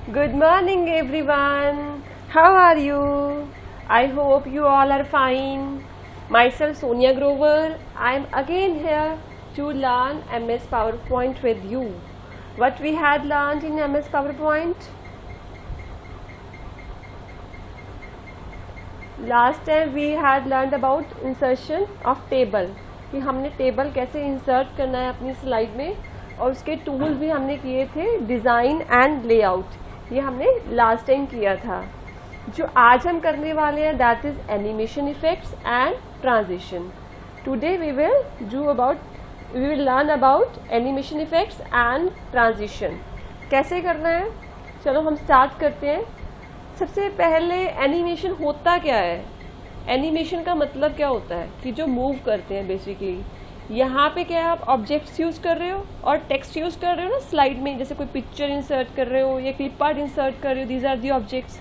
Good morning everyone. How are you? I hope you all are fine. Myself Sonia Grover. I am again here to learn MS PowerPoint with you. What we had learned in MS PowerPoint? Last time we had learned about insertion of table. कि हमने table कैसे insert करना है अपनी slide में, और उसके tools भी हमने किए थे, डिज़ाइन एंड लेआउट, ये हमने लास्ट टाइम किया था. जो आज हम करने वाले हैं that is animation effects and transition. Today we will learn about animation effects and transition. कैसे करना है, चलो हम स्टार्ट करते हैं. सबसे पहले एनिमेशन होता क्या है? एनिमेशन का मतलब क्या होता है कि जो मूव करते हैं बेसिकली. यहाँ पे क्या है, आप ऑब्जेक्ट्स यूज कर रहे हो और टेक्स्ट यूज कर रहे हो ना स्लाइड में, जैसे कोई पिक्चर इंसर्ट कर रहे हो या क्लिप आर्ट इंसर्ट कर रहे हो, these are the objects.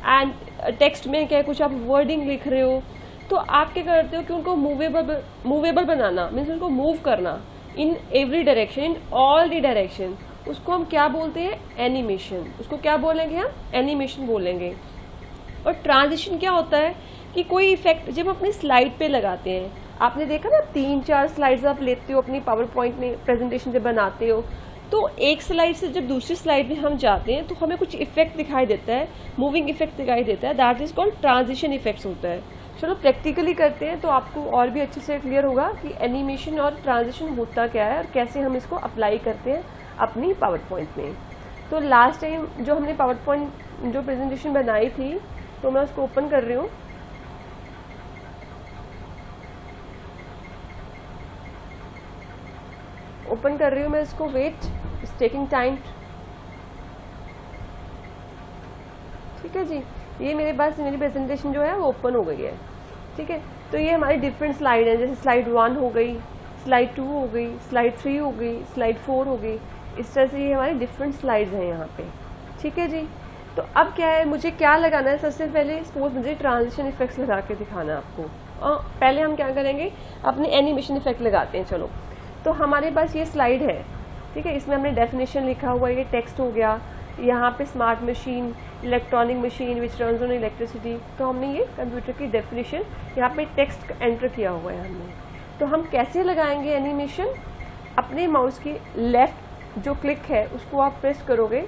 And text में क्या है, कुछ आप वर्डिंग लिख रहे हो, तो आप क्या करते हो कि उनको मूवेबल बनाना, मीन्स उनको मूव करना in every direction, in all the direction. उसको हम क्या बोलते हैं? एनिमेशन. उसको क्या बोलेंगे हम? एनिमेशन बोलेंगे. और ट्रांजिशन क्या होता है कि कोई इफेक्ट जब अपनी स्लाइड पे लगाते हैं, आपने देखा ना 3-4 स्लाइड्स आप लेते हो अपनी पावर पॉइंट में प्रेजेंटेशन जब बनाते हो, तो एक स्लाइड से जब दूसरी स्लाइड में हम जाते हैं तो हमें कुछ इफेक्ट दिखाई देता है, मूविंग इफेक्ट दिखाई देता है, that is called transition effects होता है. चलो प्रैक्टिकली करते हैं तो आपको और भी अच्छे से क्लियर होगा कि एनिमेशन और ट्रांजिशन होता क्या है और कैसे हम इसको अप्लाई करते हैं अपनी पावर पॉइंट में. तो लास्ट टाइम जो हमने पावर पॉइंट जो प्रेजेंटेशन बनाई थी, तो मैं उसको ओपन कर रही हूँ. ओपन कर रही हूँ मैं इसको. Wait, it's taking time. ठीक है जी, ये मेरे पास मेरी प्रेजेंटेशन जो है वो ओपन हो गई है. ठीक है, तो ये हमारी डिफरेंट स्लाइड है, जैसे स्लाइड 1 हो गई, स्लाइड 2 हो गई, स्लाइड 3 हो गई, स्लाइड 4 हो गई. इस तरह से ये हमारी डिफरेंट स्लाइड्स हैं यहाँ पे. ठीक है जी, तो अब क्या है, मुझे क्या लगाना है? सबसे पहले सपोज मुझे ट्रांजिशन इफेक्ट्स लगा के दिखाना है आपको. पहले हम क्या करेंगे, अपने एनिमेशन इफेक्ट लगाते हैं. चलो, तो हमारे पास ये स्लाइड है. ठीक है, इसमें हमने डेफिनेशन लिखा हुआ है, ये टेक्स्ट हो गया. यहाँ पे smart machine, electronic machine which runs on electricity, तो हमने ये कंप्यूटर की डेफिनेशन यहाँ पे टेक्स्ट एंटर किया हुआ है हमने. तो हम कैसे लगाएंगे एनिमेशन? अपने माउस की लेफ्ट जो क्लिक है उसको आप प्रेस करोगे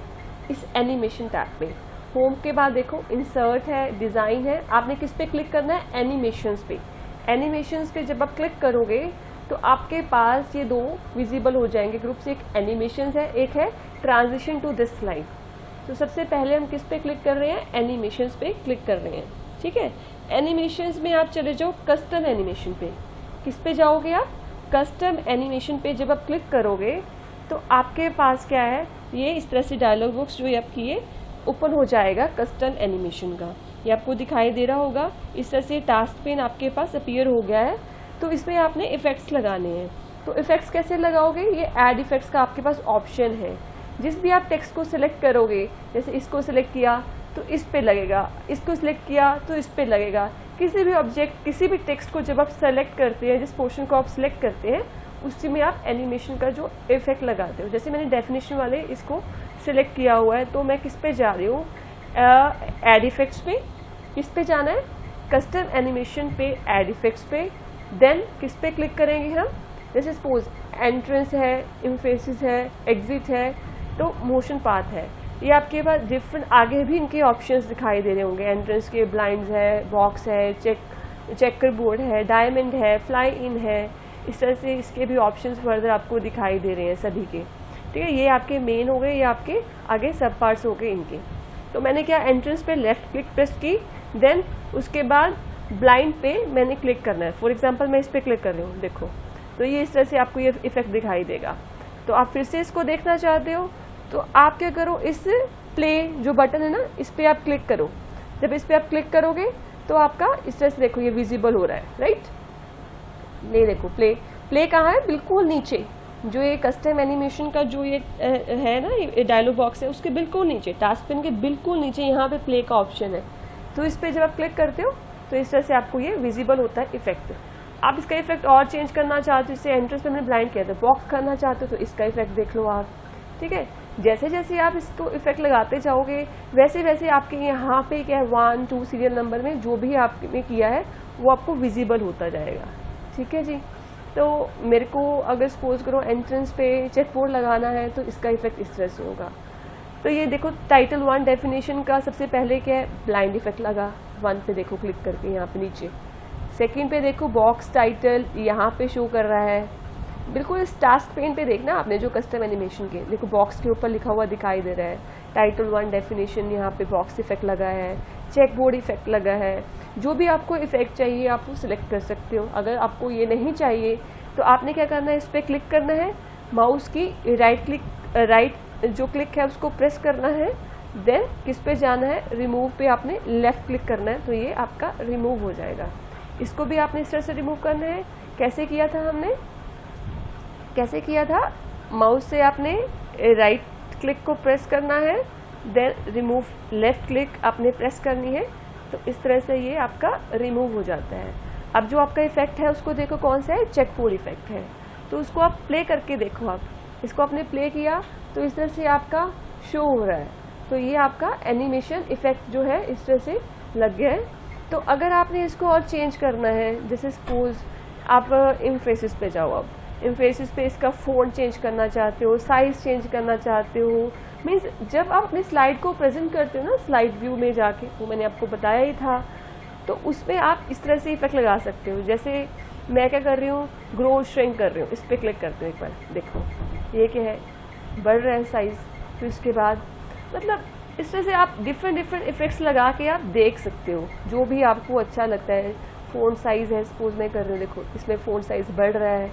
इस एनिमेशन टैब पे. होम के बाद देखो इंसर्ट है, डिज़ाइन है, आपने किस पे क्लिक करना है? एनिमेशंस पे. एनिमेशंस पे जब आप क्लिक करोगे तो आपके पास ये दो विजिबल हो जाएंगे ग्रुप्स. एक एनिमेशंस है, एक है ट्रांजिशन टू दिस स्लाइड. तो सबसे पहले हम किस पे क्लिक कर रहे हैं? एनिमेशंस पे क्लिक कर रहे हैं. ठीक है, एनिमेशंस में आप चले जाओ कस्टम एनिमेशन पे. किस पे जाओगे आप? कस्टम एनिमेशन पे जब आप क्लिक करोगे तो आपके पास क्या है, ये इस तरह से डायलॉग बॉक्स जो आपकी ये ओपन हो जाएगा कस्टम एनिमेशन का. ये आपको दिखाई दे रहा होगा. इस तरह से टास्क पेन आपके पास अपीयर हो गया है. तो इसमें आपने इफेक्ट्स लगाने हैं. तो इफेक्ट्स कैसे लगाओगे? ये ऐड इफेक्ट्स का आपके पास ऑप्शन है. जिस भी आप टेक्स्ट को सिलेक्ट करोगे, जैसे इसको सिलेक्ट किया तो इस पे लगेगा, इसको सिलेक्ट किया तो इस पे लगेगा. किसी भी ऑब्जेक्ट, किसी भी टेक्स्ट को जब आप सेलेक्ट करते हैं, जिस पोर्शन को आप सिलेक्ट करते हैं उसी में आप एनिमेशन का जो इफेक्ट लगाते हो. जैसे मैंने डेफिनेशन वाले इसको सिलेक्ट किया हुआ है, तो मैं किस पे जा रही हूँ? ऐड इफेक्ट्स पे. किस पे जाना है? कस्टम एनिमेशन पे, ऐड इफेक्ट्स पे. देन किस पे क्लिक करेंगे हम? जैसे सपोज एंट्रेंस है, इंफेसिस है, एग्जिट है, तो मोशन पाथ है. ये आपके पास डिफरेंट आगे भी इनके ऑप्शंस दिखाई दे रहे होंगे. एंट्रेंस के ब्लाइंड्स है, बॉक्स है, चेकर बोर्ड है, डायमंड है, फ्लाई इन है. इस तरह से इसके भी ऑप्शंस फर्दर आपको दिखाई दे रहे हैं सभी के. ठीक है, ये आपके मेन हो गए, ये आपके आगे सब पार्ट्स हो गए इनके. तो मैंने क्या, एंट्रेंस पे लेफ्ट क्लिक प्रेस की, देन उसके बाद ब्लाइंड पे मैंने क्लिक करना है. फॉर एग्जांपल मैं इस पे क्लिक कर रही हूँ, देखो, तो ये इस तरह से आपको ये इफेक्ट दिखाई देगा. तो आप फिर से इसको देखना चाहते हो तो आप क्या करो, इस प्ले जो बटन है ना, इस पे आप क्लिक करो. जब इस पे आप क्लिक करोगे तो आपका इस तरह से देखो ये विजिबल हो रहा है. राइट, ये देखो प्ले कहाँ है? बिल्कुल नीचे. जो ये कस्टम एनिमेशन का जो ये है ना, ये डायलॉग बॉक्स है, उसके बिल्कुल नीचे, टास्क पेन के बिल्कुल नीचे यहाँ पे प्ले का ऑप्शन है. तो इस पे जब आप क्लिक करते हो तो इस तरह से आपको ये विजिबल होता है इफेक्ट. आप इसका इफेक्ट और चेंज करना चाहते हो, जैसे एंट्रेंस पे हमने ब्लाइंड किया था, बॉक्स करना चाहते हो तो इसका इफेक्ट देख लो आप. ठीक है, जैसे जैसे आप इसको इफेक्ट लगाते जाओगे वैसे वैसे आपके यहाँ पे क्या है 1 2 सीरियल नंबर में जो भी आपने किया है वो आपको विजिबल होता जाएगा। ठीक है जी। तो मेरे को अगर सपोज करो एंट्रेंस पे चेक बोर्ड लगाना है तो इसका इफेक्ट इस तरह से होगा। तो ये देखो टाइटल 1 डेफिनेशन का सबसे पहले क्या है, ब्लाइंड इफेक्ट लगा 1 पे, देखो क्लिक करके यहाँ पे नीचे। सेकंड पे देखो बॉक्स टाइटल यहाँ पे शो कर रहा है, बिल्कुल इस टास्क पेन पे देखना आपने जो कस्टम एनिमेशन के, देखो बॉक्स के ऊपर लिखा हुआ दिखाई दे रहा है टाइटल 1 डेफिनेशन, यहाँ पे बॉक्स इफेक्ट लगा है, चेक बोर्ड इफेक्ट लगा है। जो भी आपको इफेक्ट चाहिए आप वो सिलेक्ट कर सकते हो। अगर आपको ये नहीं चाहिए तो आपने क्या करना है, इस पर क्लिक करना है, माउस की राइट जो क्लिक है उसको प्रेस करना है, देन किस पे जाना है, रिमूव पे आपने लेफ्ट क्लिक करना है, तो ये आपका रिमूव हो जाएगा। इसको भी आपने इस तरह से रिमूव करना है। कैसे किया था हमने, कैसे किया था, माउस से आपने राइट क्लिक को प्रेस करना है, देन रिमूव लेफ्ट क्लिक आपने प्रेस करनी है, तो इस तरह से ये आपका रिमूव हो जाता है। अब जो आपका इफेक्ट है उसको देखो कौन सा है, चेक बोर्ड इफेक्ट है, तो उसको आप प्ले करके देखो। आप इसको आपने प्ले किया तो इस तरह से आपका शो हो रहा है, तो ये आपका एनिमेशन इफेक्ट जो है इस तरह से लग गया है। तो अगर आपने इसको और चेंज करना है, जैसे सपोज आप इम्फेसिस पे जाओ, अब इम्फेसिस पे इसका फ़ॉन्ट चेंज करना चाहते हो, साइज़ चेंज करना चाहते हो, मीन्स जब आप अपनी स्लाइड को प्रेजेंट करते हो ना स्लाइड व्यू में जाके, वो मैंने आपको बताया ही था, तो उसमें आप इस तरह से इफेक्ट लगा सकते हो। जैसे मैं क्या कर रही हूँ, ग्रो श्रिंक कर रही हूँ, इस पर क्लिक करते हो, एक बार देखो ये क्या है, बढ़ रहा है साइज़। तो इसके बाद मतलब इस तरह से आप डिफरेंट इफेक्ट्स लगा के आप देख सकते हो जो भी आपको अच्छा लगता है। फ़ॉन्ट साइज़ है, सपोज मैं कर रही हूँ, देखो इसमें फ़ॉन्ट साइज़ बढ़ रहा है।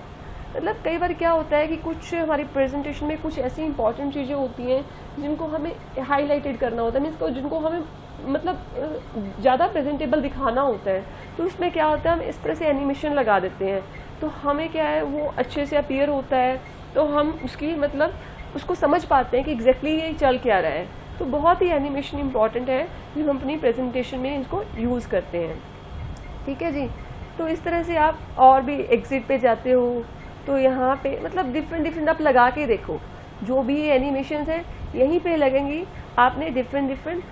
मतलब कई बार क्या होता है कि कुछ हमारी प्रेजेंटेशन में कुछ ऐसी इंपॉर्टेंट चीज़ें होती हैं जिनको हमें हाईलाइटेड करना होता है, मीन्स जिनको हमें मतलब ज़्यादा प्रेजेंटेबल दिखाना होता है, तो उसमें क्या होता है हम इस तरह से एनिमेशन लगा देते हैं, तो हमें क्या है वो अच्छे से अपीयर होता है, तो हम उसकी मतलब उसको समझ पाते हैं कि एग्जैक्टली ये चल क्या रहा है। तो बहुत ही एनिमेशन इंपॉर्टेंट है जो हम अपनी प्रेजेंटेशन में इसको यूज़ करते हैं। ठीक है जी। तो इस तरह से आप और भी एग्जिट पे जाते हो तो यहाँ पे मतलब डिफरेंट आप लगा के देखो, जो भी एनिमेशंस हैं यहीं पे लगेंगी। आपने डिफरेंट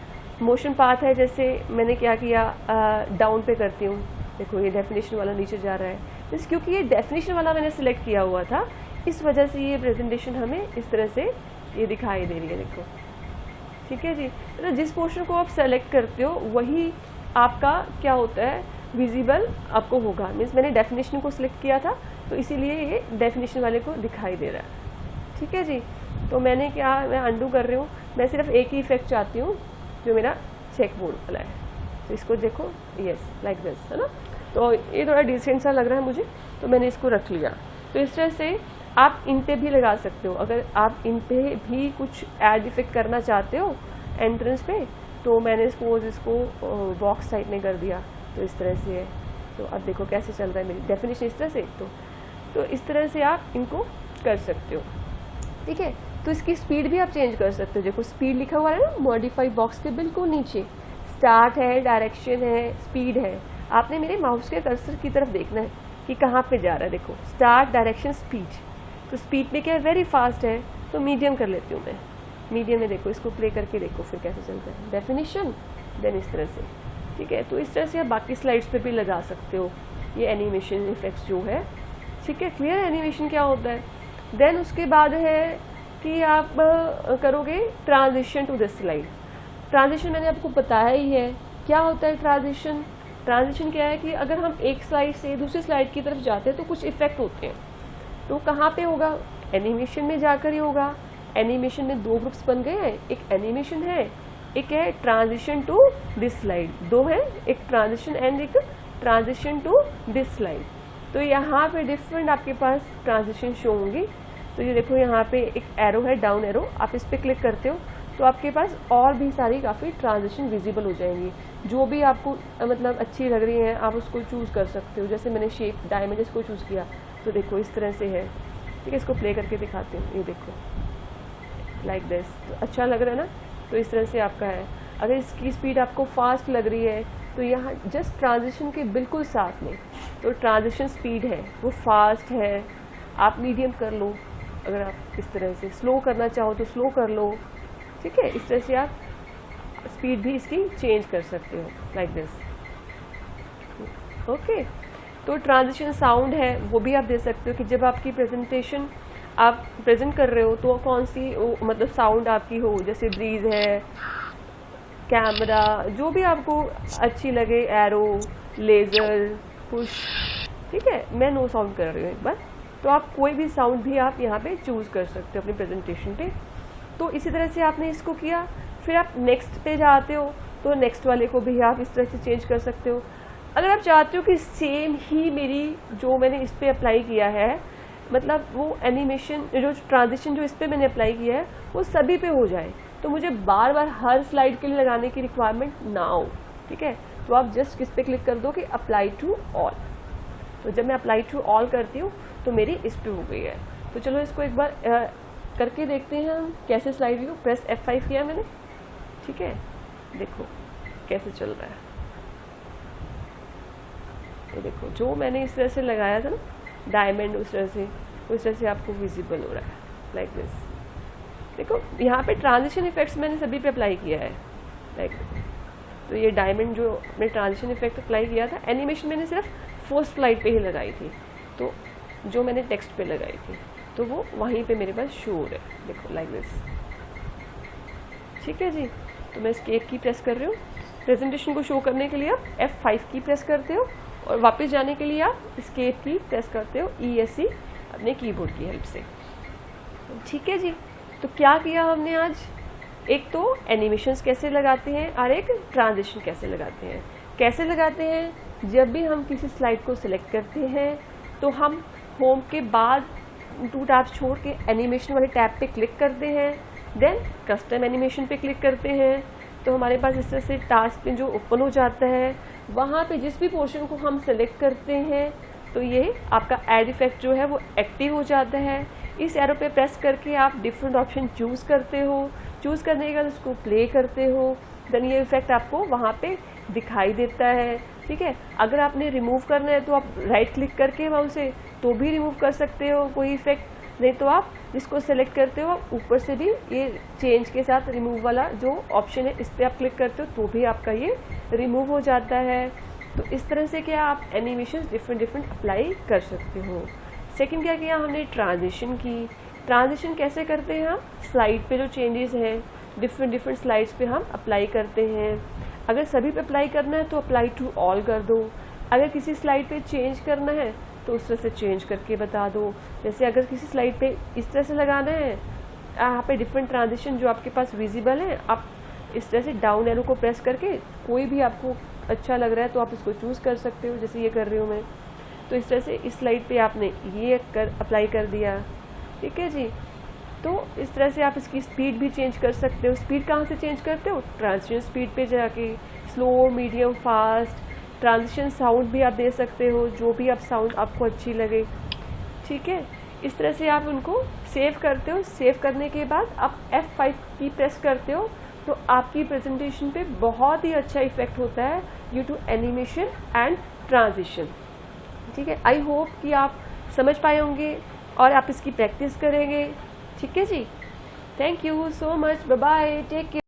मोशन पाथ है, जैसे मैंने क्या किया, डाउन पे करती हूँ, देखो ये डेफिनेशन वाला नीचे जा रहा है, बस क्योंकि ये डेफिनेशन वाला मैंने सिलेक्ट किया हुआ था इस वजह से ये प्रेजेंटेशन हमें इस तरह से ये दिखाई दे रही है, देखो। ठीक है जी। तो जिस पोर्शन को आप सेलेक्ट करते हो वही आपका क्या होता है, विजिबल आपको होगा। मीन्स मैंने डेफिनेशन को सिलेक्ट किया था तो इसीलिए ये डेफिनेशन वाले को दिखाई दे रहा है। ठीक है जी। तो मैं अंडू कर रही हूँ, मैं सिर्फ एक ही इफेक्ट चाहती हूँ जो मेरा चेक बोर्ड वाला है, तो इसको देखो, यस लाइक दिस, है ना। तो ये थोड़ा डिसेंट सा लग रहा है मुझे, तो मैंने इसको रख लिया। तो इस तरह से आप इन पे भी लगा सकते हो। अगर आप इन पे भी कुछ ऐड इफेक्ट करना चाहते हो एंट्रेंस पे, तो मैंने सपोज इसको बॉक्स टाइप में कर दिया, तो इस तरह से है। तो अब देखो कैसे चल रहा है मेरी डेफिनेशन इस तरह से, तो इस तरह से आप इनको कर सकते हो। ठीक है। तो इसकी स्पीड भी आप चेंज कर सकते हो। देखो स्पीड लिखा हुआ है ना मॉडिफाई बॉक्स के बिल्कुल नीचे, स्टार्ट है, डायरेक्शन है, स्पीड है। आपने मेरे माउस के कर्सर की तरफ देखना है कि कहाँ पे जा रहा है। देखो स्टार्ट, डायरेक्शन, स्पीड। तो स्पीड में क्या है, वेरी फास्ट है, तो मीडियम कर लेती हूँ मैं। मीडियम में देखो, इसको प्ले करके देखो फिर कैसे चलता है, डेफिनेशन, देन इस तरह से। ठीक है। तो इस तरह से आप बाकी स्लाइड्स पे भी लगा सकते हो ये एनिमेशन इफेक्ट्स जो है। ठीक है। क्लियर एनिमेशन क्या होता है। देन उसके बाद है कि आप करोगे transition to this slide. Transition मैंने आपको बताया ही है क्या होता है ट्रांजिशन। ट्रांजिशन क्या है कि अगर हम एक स्लाइड से दूसरी स्लाइड की तरफ जाते हैं तो कुछ इफेक्ट होते हैं, तो कहाँ पे होगा, एनिमेशन में जाकर ही होगा। एनिमेशन में दो ग्रुप्स बन गए हैं, एक एनिमेशन है, एक है ट्रांजिशन टू दिस स्लाइड, दो है, एक ट्रांजिशन एंड एक ट्रांजिशन टू दिस स्लाइड। तो यहाँ पे डिफरेंट आपके पास ट्रांजिशन शो होंगी। तो ये देखो यहाँ पे एक एरो है, डाउन एरो, आप इस पर क्लिक करते हो तो आपके पास और भी सारी काफ़ी ट्रांजिशन विजिबल हो जाएंगी। जो भी आपको मतलब अच्छी लग रही हैं आप उसको चूज़ कर सकते हो। जैसे मैंने शेप डायमंड इसको चूज़ किया, तो देखो इस तरह से है। ठीक है। इसको प्ले करके दिखाती हूँ, ये देखो लाइक दिस, तो अच्छा लग रहा है ना। तो इस तरह से आपका है। अगर इसकी स्पीड आपको फास्ट लग रही है तो यहाँ जस्ट ट्रांजिशन के बिल्कुल साथ में, तो ट्रांजिशन स्पीड है वो फास्ट है, आप मीडियम कर लो, अगर आप इस तरह से स्लो करना चाहो तो स्लो कर लो, ठीक है। इस तरह से आप स्पीड भी इसकी चेंज कर सकते हो लाइक दिस, ओके। तो ट्रांजिशन साउंड है वो भी आप दे सकते हो कि जब आपकी प्रेजेंटेशन आप प्रेजेंट कर रहे हो तो कौन सी मतलब साउंड आपकी हो, जैसे ब्रीज है, कैमरा, जो भी आपको अच्छी लगे, एरो, लेज़र, पुश, ठीक है। मैं नो साउंड कर रही हूँ एक बार, तो आप कोई भी साउंड भी आप यहाँ पे चूज़ कर सकते हो अपनी प्रेजेंटेशन पे। तो इसी तरह से आपने इसको किया, फिर आप नेक्स्ट पे जाते हो तो नेक्स्ट वाले को भी आप इस तरह से चेंज कर सकते हो। अगर आप चाहते हो कि सेम ही मेरी जो मैंने इस पर अप्लाई किया है, मतलब वो एनिमेशन जो ट्रांजिशन जो इस पर मैंने अप्लाई किया है वो सभी पे हो जाए, तो मुझे बार बार हर स्लाइड के लिए लगाने की रिक्वायरमेंट ना हो, ठीक है। तो आप जस्ट किस पे क्लिक कर दो कि अप्लाई टू ऑल। तो जब मैं अप्लाई टू ऑल करती हूँ तो मेरी इस पे हो गई है। तो चलो इसको एक बार करके देखते हैं हम कैसे स्लाइड व्यू। प्रेस F5 किया मैंने, ठीक है, देखो कैसे चल रहा है। ये देखो जो मैंने इस तरह से लगाया था ना डायमंड, उस तरह से आपको विजिबल हो रहा है लाइक दिस। देखो यहाँ पे ट्रांजिशन इफेक्ट्स मैंने सभी पे अप्लाई किया है लाइक। तो ये डायमंड जो मैंने ट्रांजिशन इफेक्ट अप्लाई किया था, एनिमेशन मैंने सिर्फ फर्स्ट स्लाइड पे ही लगाई थी, तो जो मैंने टेक्स्ट पे लगाई थी तो वो वहीं पे मेरे पास शो हो रहा है, देखो लाइक दिस, ठीक है जी। तो मैं एस्केप की प्रेस कर रही हूँ। प्रेजेंटेशन को शो करने के लिए आप F5 की प्रेस करते हो और वापस जाने के लिए आप एस्केप की प्रेस करते हो, ESC अपने कीबोर्ड की हेल्प से, ठीक है जी। तो क्या किया हमने आज, एक तो एनिमेशंस कैसे लगाते हैं और एक ट्रांजिशन कैसे लगाते हैं। कैसे लगाते हैं, जब भी हम किसी स्लाइड को सिलेक्ट करते हैं तो हम होम के बाद 2 टैब्स छोड़ के एनिमेशन वाले टैब पे क्लिक करते हैं, देन कस्टम एनिमेशन पे क्लिक करते हैं। तो हमारे पास इस तरह से टास्क पे जो ओपन हो जाता है, वहाँ पे जिस भी पोर्शन को हम सेलेक्ट करते हैं तो ये आपका एड इफेक्ट जो है वो एक्टिव हो जाता है। इस एरो पे प्रेस करके आप डिफरेंट ऑप्शन चूज़ करते हो, चूज़ करने के बाद उसको प्ले करते हो, देन ये इफेक्ट आपको वहाँ पे दिखाई देता है, ठीक है। अगर आपने रिमूव करना है तो आप राइट क्लिक करके माउस से तो भी रिमूव कर सकते हो कोई इफेक्ट, नहीं तो आप जिसको सेलेक्ट करते हो आप ऊपर से भी ये चेंज के साथ रिमूव वाला जो ऑप्शन है इस पर आप क्लिक करते हो तो भी आपका ये रिमूव हो जाता है। तो इस तरह से क्या आप एनिमेशन डिफरेंट अप्लाई कर सकते हो। सेकंड क्या किया हमने, ट्रांजिशन की। ट्रांजिशन कैसे करते हैं हम, स्लाइड पे जो चेंजेस हैं डिफरेंट स्लाइड्स पे हम अप्लाई करते हैं। अगर सभी पे अप्लाई करना है तो अप्लाई टू ऑल कर दो, अगर किसी स्लाइड पे चेंज करना है तो उस तरह से चेंज करके बता दो। जैसे अगर किसी स्लाइड पे इस तरह से लगाना है, यहाँ पे डिफरेंट ट्रांजिशन जो आपके पास विजिबल है, आप इस तरह से डाउन एरो को प्रेस करके कोई भी आपको अच्छा लग रहा है तो आप इसको चूज़ कर सकते हो, जैसे ये कर रही हूँ मैं। तो इस तरह से इस स्लाइड पे आपने ये अप्लाई कर दिया, ठीक है जी। तो इस तरह से आप इसकी स्पीड भी चेंज कर सकते हो। स्पीड कहाँ से चेंज करते हो, ट्रांजिशन स्पीड पे जाके, slow, medium, fast. Transition sound भी आप दे सकते हो, जो भी आप साउंड आपको अच्छी लगे, ठीक है। इस तरह से आप उनको सेव करते हो। सेव करने के बाद आप F5 की प्रेस करते हो तो आपकी प्रेजेंटेशन पे बहुत ही अच्छा इफेक्ट होता है due to animation and transition, ठीक है। आई होप कि आप समझ पाए होंगे और आप इसकी प्रैक्टिस करेंगे, ठीक है जी। Thank you so much, bye bye, take care.